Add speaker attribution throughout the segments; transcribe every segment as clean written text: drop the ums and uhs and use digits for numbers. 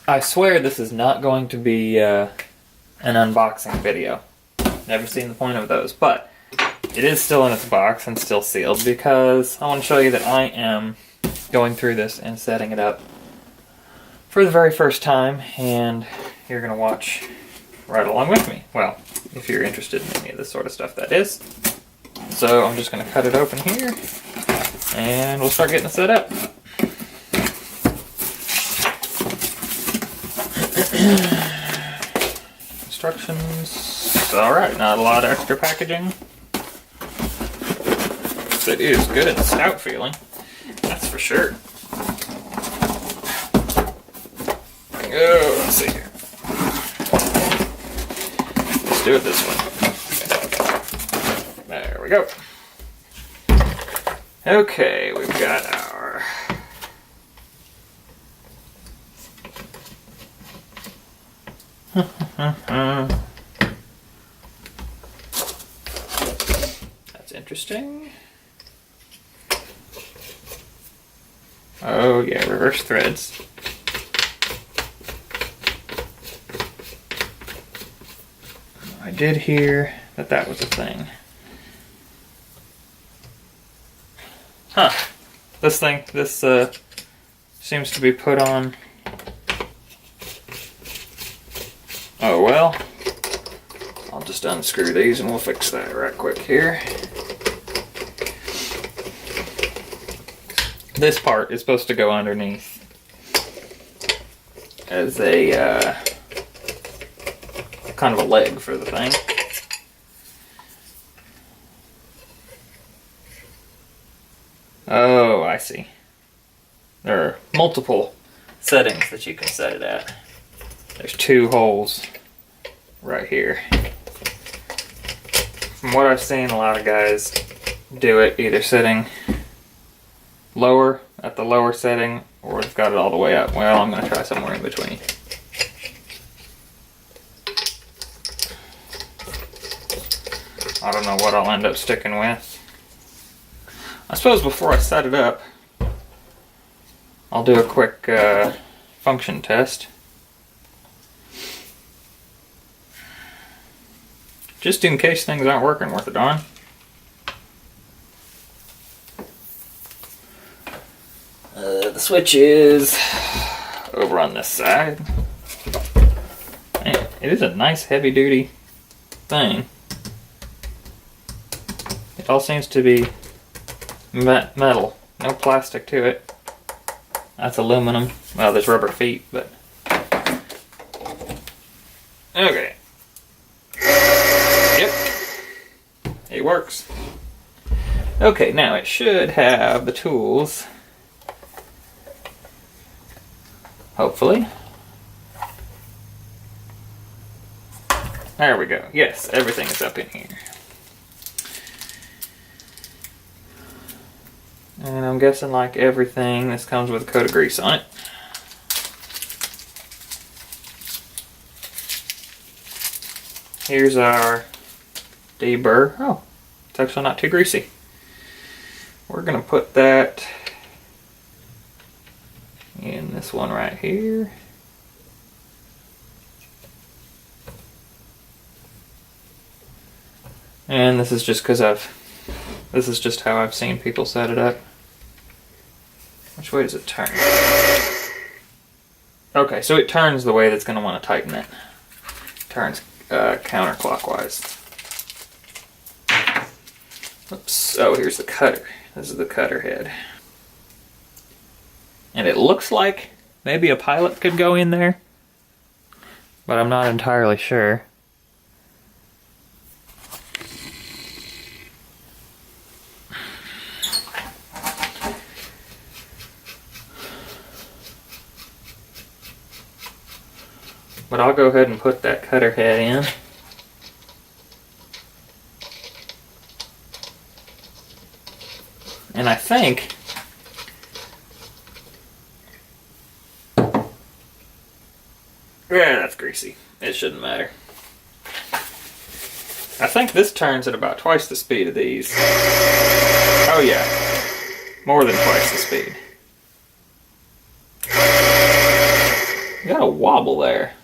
Speaker 1: I swear this is not going to be an unboxing video. Never seen the point of those, but it is still in its box and still sealed because I want to show you that I am going through this and setting it up for the very first time, and you're going to watch right along with me. Well, if you're interested in any of this sort of stuff, that is. So I'm just going to cut it open here, and we'll start getting it set up. Instructions. Alright, not a lot of extra packaging. It is good and stout feeling, that's for sure. Oh, let's see here. Let's do it this way. There we go. Okay, we've got our that's interesting. Oh yeah, reverse threads. I did hear that that was a thing. Huh. This seems to be put on. Oh well. I'll just unscrew these and we'll fix that right quick here. This part is supposed to go underneath as a kind of a leg for the thing. Oh, I see. There are multiple settings that you can set it at. There's two holes right here. From what I've seen, a lot of guys do it either sitting lower at the lower setting, or they've got it all the way up. Well, I'm going to try somewhere in between. I don't know what I'll end up sticking with. I suppose before I set it up, I'll do a quick function test. Just in case things aren't working worth a darn. The switch is over on this side. Man, it is a nice heavy duty thing. It all seems to be metal, no plastic to it. That's aluminum. Well, there's rubber feet, but okay. Yep, it works. Okay, now it should have the tools. Hopefully. There we go. Yes, everything is up in here. And I'm guessing, like everything, this comes with a coat of grease on it. Here's our deburr. Oh, it's actually not too greasy. We're going to put that in this one right here. And this is just because this is just how I've seen people set it up. Which way does it turn? Okay, so it turns the way that's going to want to tighten it. Turns counterclockwise. Oops. Oh, here's the cutter. This is the cutter head. And it looks like maybe a pilot could go in there, but I'm not entirely sure. But I'll go ahead and put that cutter head in. And I think yeah, that's greasy. It shouldn't matter. I think this turns at about twice the speed of these. Oh yeah, more than twice the speed. We got a wobble there.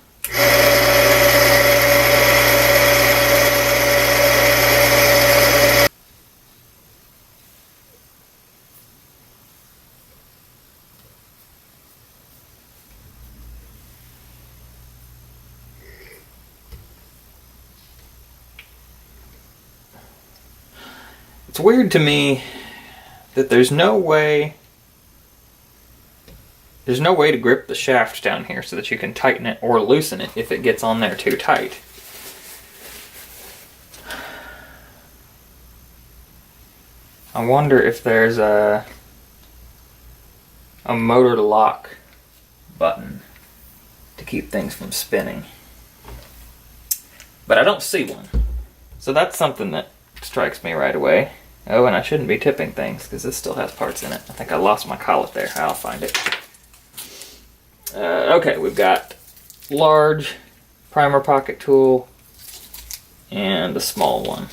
Speaker 1: It's weird to me that there's no way to grip the shaft down here so that you can tighten it or loosen it if it gets on there too tight. I wonder if there's a motor lock button to keep things from spinning. But I don't see one. So that's something that strikes me right away. Oh, and I shouldn't be tipping things because this still has parts in it. I think I lost my collet there. I'll find it. Okay, we've got large primer pocket tool and a small one.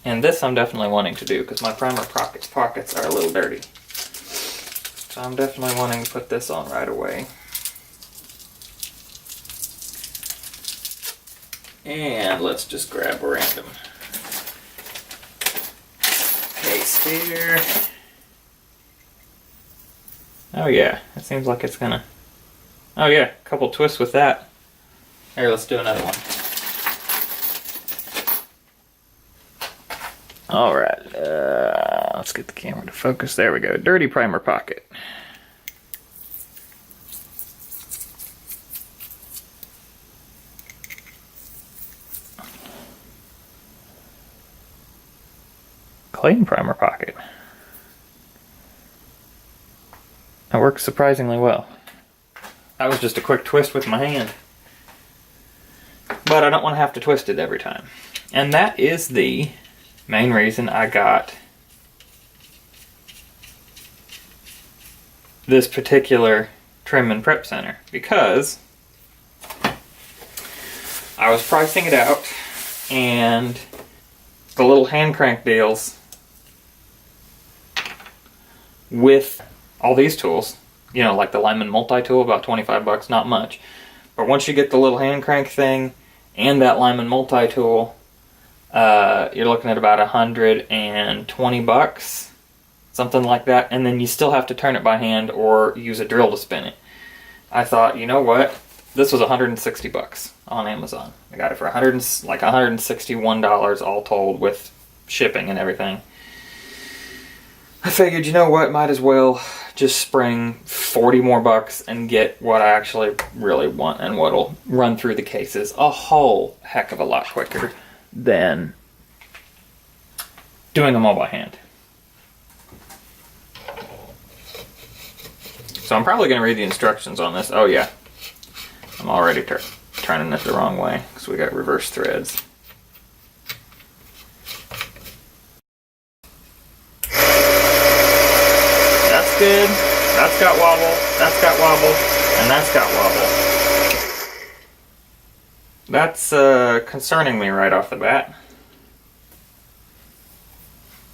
Speaker 1: And this I'm definitely wanting to do because my primer pockets are a little dirty. So I'm definitely wanting to put this on right away. And let's just grab a random case here. Oh yeah, it seems like it's gonna... Oh yeah, a couple twists with that. Here, let's do another one. Alright, let's get the camera to focus. There we go. Dirty primer pocket. Clean primer pocket. That works surprisingly well. That was just a quick twist with my hand. But I don't want to have to twist it every time. And that is the main reason I got this particular trim and prep center. Because I was pricing it out and the little hand crank deals with all these tools, you know, like the Lyman multi-tool, about 25 bucks, not much. But once you get the little hand crank thing and that Lyman multi-tool, you're looking at about 120 bucks, something like that. And then you still have to turn it by hand or use a drill to spin it. I thought, you know what? This was 160 bucks on Amazon. I got it for $161 all told with shipping and everything. I figured, you know what, might as well just spring 40 more bucks and get what I actually really want and what'll run through the cases a whole heck of a lot quicker than doing them all by hand. So I'm probably going to read the instructions on this. Oh yeah, I'm already turning it the wrong way because we got reverse threads. Good. That's got wobble, that's got wobble, and that's got wobble. That's concerning me right off the bat.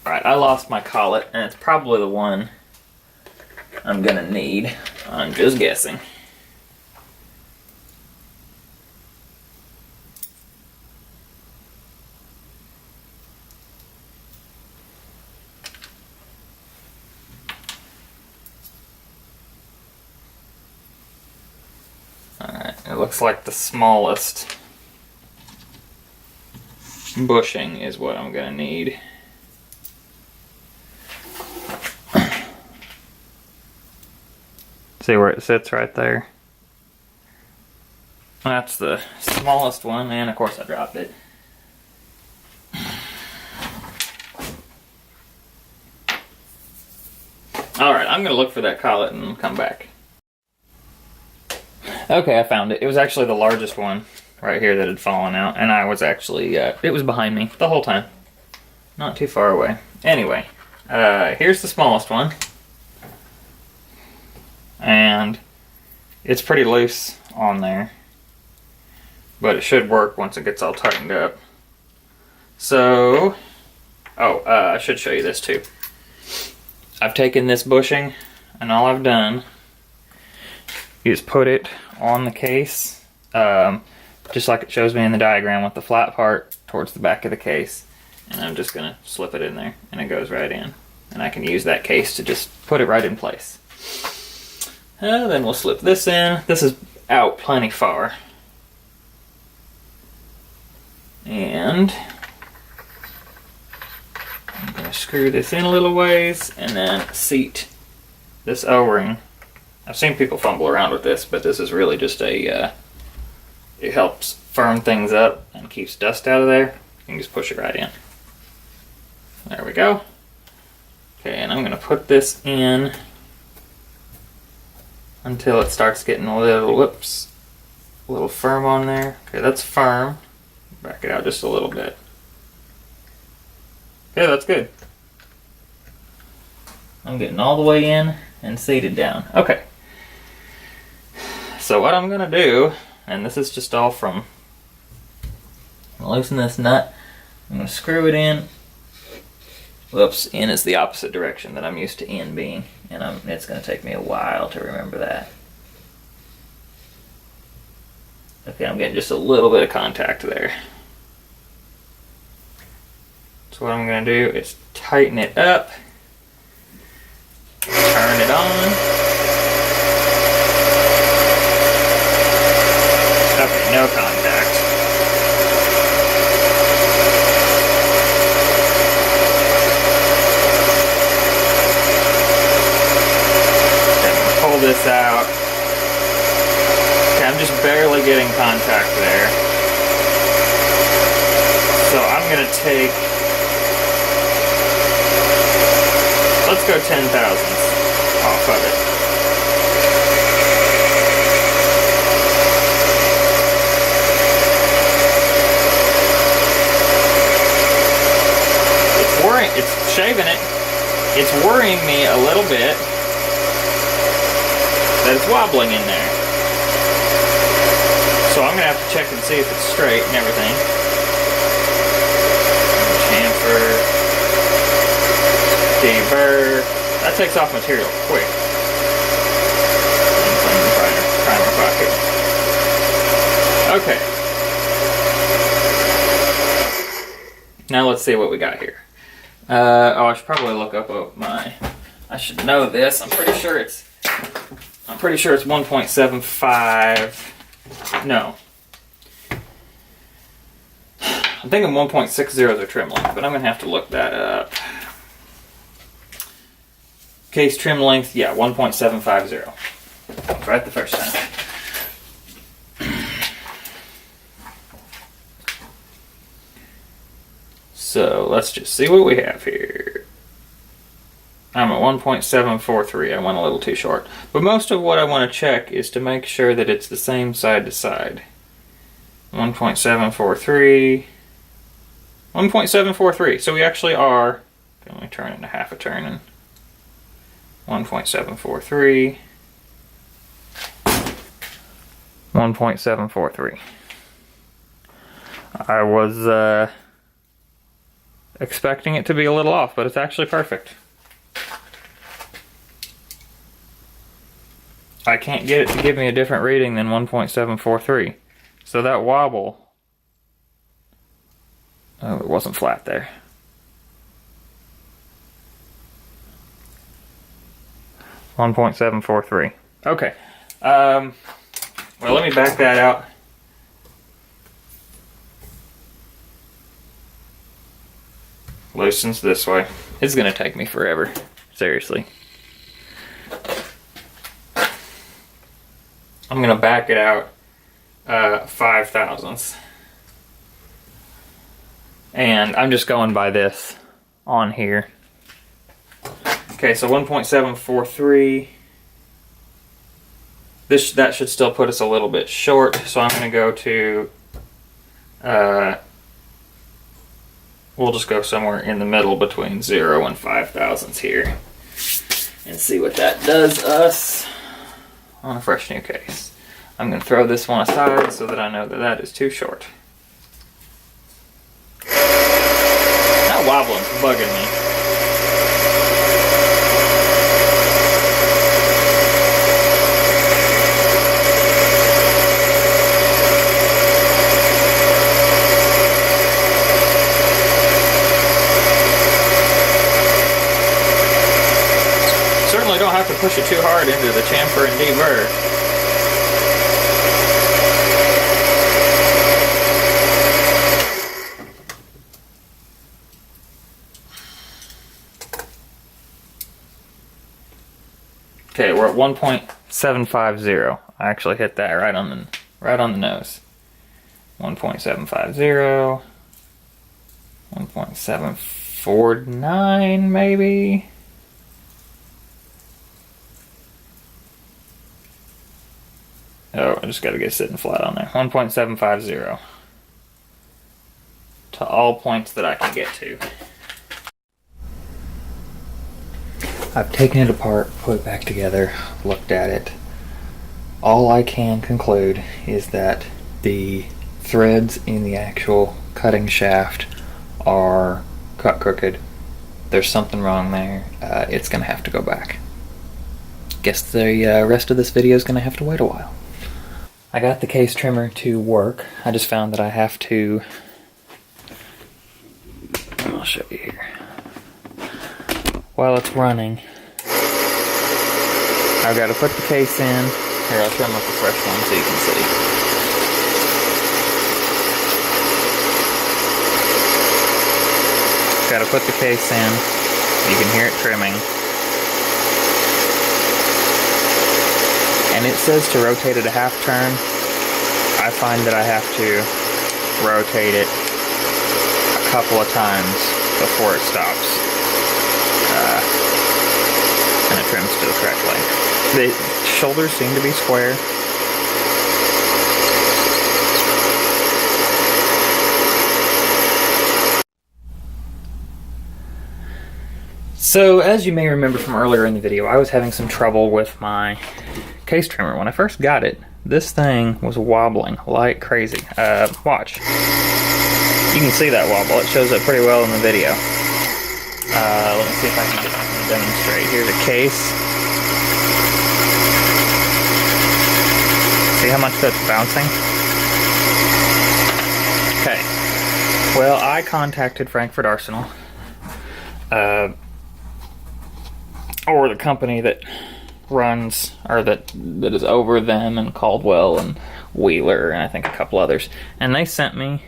Speaker 1: Alright, I lost my collet, and it's probably the one I'm gonna need. I'm just guessing. It looks like the smallest bushing is what I'm going to need. See where it sits right there? That's the smallest one, and of course I dropped it. Alright, I'm going to look for that collet and come back. Okay, I found it. It was actually the largest one right here that had fallen out, and I was actually, it was behind me the whole time. Not too far away. Anyway, here's the smallest one. And it's pretty loose on there, but it should work once it gets all tightened up. So, I should show you this too. I've taken this bushing and all I've done is put it on the case, just like it shows me in the diagram, with the flat part towards the back of the case. And I'm just going to slip it in there, and it goes right in. And I can use that case to just put it right in place. Then we'll slip this in. This is out plenty far. And I'm going to screw this in a little ways and then seat this O-ring. I've seen people fumble around with this, but this is really just a, it helps firm things up and keeps dust out of there. You can just push it right in. There we go. Okay, and I'm going to put this in until it starts getting a little firm on there. Okay, that's firm. Back it out just a little bit. Okay, that's good. I'm getting all the way in and seated down. Okay. So what I'm going to do, and this is just all from, loosen this nut. I'm going to screw it in. Whoops, in is the opposite direction that I'm used to in being, and it's going to take me a while to remember that. Okay, I'm getting just a little bit of contact there. So what I'm going to do is tighten it up, turn it on. Okay, no contact. Pull this out. Okay, I'm just barely getting contact there. So I'm going to take, let's go 10 thousandths off of it. It's worrying, it's shaving it. It's worrying me a little bit that it's wobbling in there. So I'm going to have to check and see if it's straight and everything. Chamfer, deburr. That takes off material quick. Primer pocket. Okay. Now let's see what we got here. I should probably look up I should know this. I'm pretty sure it's 1.75. No. I'm thinking 1.60 is a trim length, but I'm going to have to look that up. Case trim length, yeah, 1.750. Right the first time. So let's just see what we have here. I'm at 1.743. I went a little too short. But most of what I want to check is to make sure that it's the same side to side. 1.743. 1.743. So we actually are. Let me turn it into half a turn. And 1.743. 1.743. I was expecting it to be a little off, but it's actually perfect. I can't get it to give me a different reading than 1.743. So that wobble, oh, it wasn't flat there. .743. Okay. Well, let me back that out. Loosens this way. It's going to take me forever. Seriously. I'm going to back it out 5 thousandths. And I'm just going by this on here. Okay, so 1.743. That should still put us a little bit short, so I'm going to go to, we'll just go somewhere in the middle between 0 and 5 thousandths here and see what that does us on a fresh new case. I'm going to throw this one aside so that I know that that is too short. That wobbling's bugging me. certainly don't have to push it too hard into the chamfer and deburr. Okay, we're at 1.750. I actually hit that right on the nose. 1.750. 1.749 maybe. Oh, I just got to get sitting flat on there. 1.750 to all points that I can get to. I've taken it apart, put it back together, looked at it. All I can conclude is that the threads in the actual cutting shaft are cut crooked. There's something wrong there. It's going to have to go back. Guess the rest of this video is going to have to wait a while. I got the case trimmer to work. I just found that I have to... I'll show you here. While it's running, I've got to put the case in. Here, I'll trim up a fresh one so you can see. Got to put the case in. You can hear it trimming. And it says to rotate it a half turn. I find that I have to rotate it a couple of times before it stops. And it trims to the correct length. The shoulders seem to be square. So, as you may remember from earlier in the video, I was having some trouble with my case trimmer. When I first got it, this thing was wobbling like crazy. Watch. You can see that wobble. It shows up pretty well in the video. Let me see if I can demonstrate. Here's a case. See how much that's bouncing? Okay. Well, I contacted Frankford Arsenal, or the company that runs, or that is over them, and Caldwell and Wheeler, and I think a couple others. And they sent me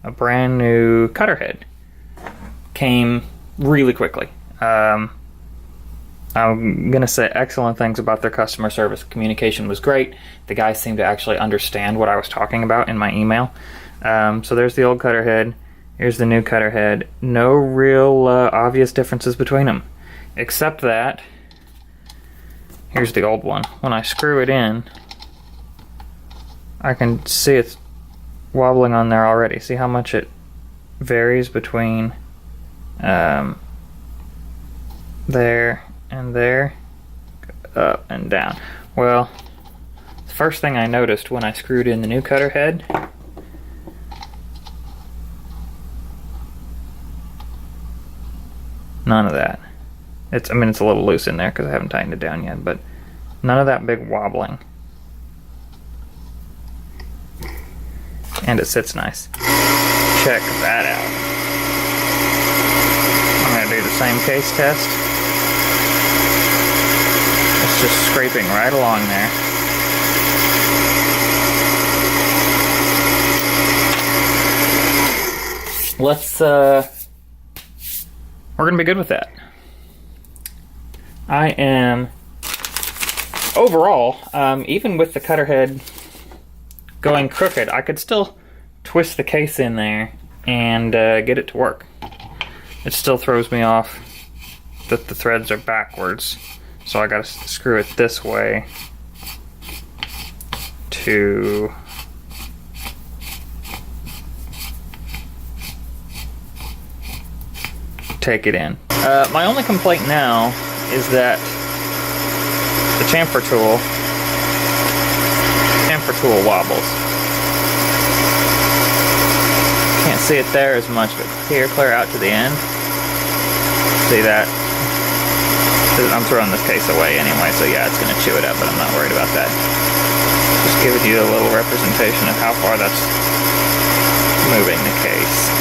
Speaker 1: a brand new cutter head. Came really quickly. I'm going to say excellent things about their customer service. Communication was great. The guys seemed to actually understand what I was talking about in my email. So there's the old cutter head. Here's the new cutter head. No real obvious differences between them. Except that, here's the old one. When I screw it in, I can see it's wobbling on there already. See how much it varies between there and there, up and down. Well, the first thing I noticed when I screwed in the new cutter head, none of that. I mean, it's a little loose in there because I haven't tightened it down yet, but none of that big wobbling. And it sits nice. Check that out. I'm going to do the same case test. It's just scraping right along there. We're going to be good with that. I am, overall, even with the cutter head going crooked, I could still twist the case in there and get it to work. It still throws me off that the threads are backwards, so I gotta screw it this way to take it in. My only complaint now is that the chamfer tool wobbles. Can't see it there as much, but here, clear out to the end. See that? I'm throwing this case away anyway, so yeah, it's going to chew it up, but I'm not worried about that. Just giving you a little representation of how far that's moving the case.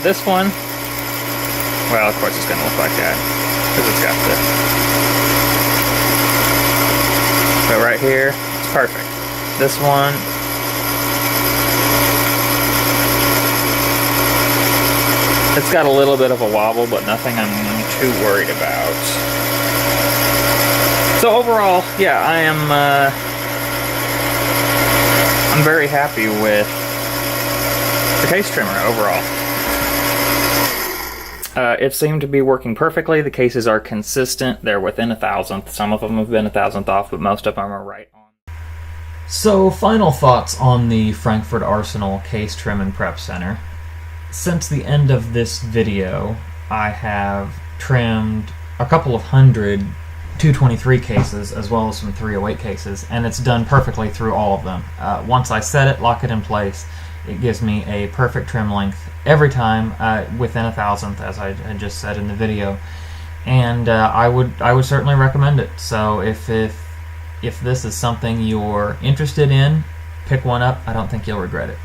Speaker 1: This one, well, of course it's going to look like that. because it's got this. But right here, it's perfect. This one, it's got a little bit of a wobble, but nothing I'm too worried about. So overall, yeah, I'm very happy with the case trimmer overall. It seemed to be working perfectly. The cases are consistent. They're within 1,000th. Some of them have been 1,000th off, but most of them are right on. So, final thoughts on the Frankford Arsenal Case Trim and Prep Center. Since the end of this video, I have trimmed a couple of hundred 223 cases as well as some 308 cases, and it's done perfectly through all of them. Once I set it, lock it in place, it gives me a perfect trim length every time, within 1,000th, as I had just said in the video. And I would certainly recommend it. So if this is something you're interested in, pick one up. I don't think you'll regret it.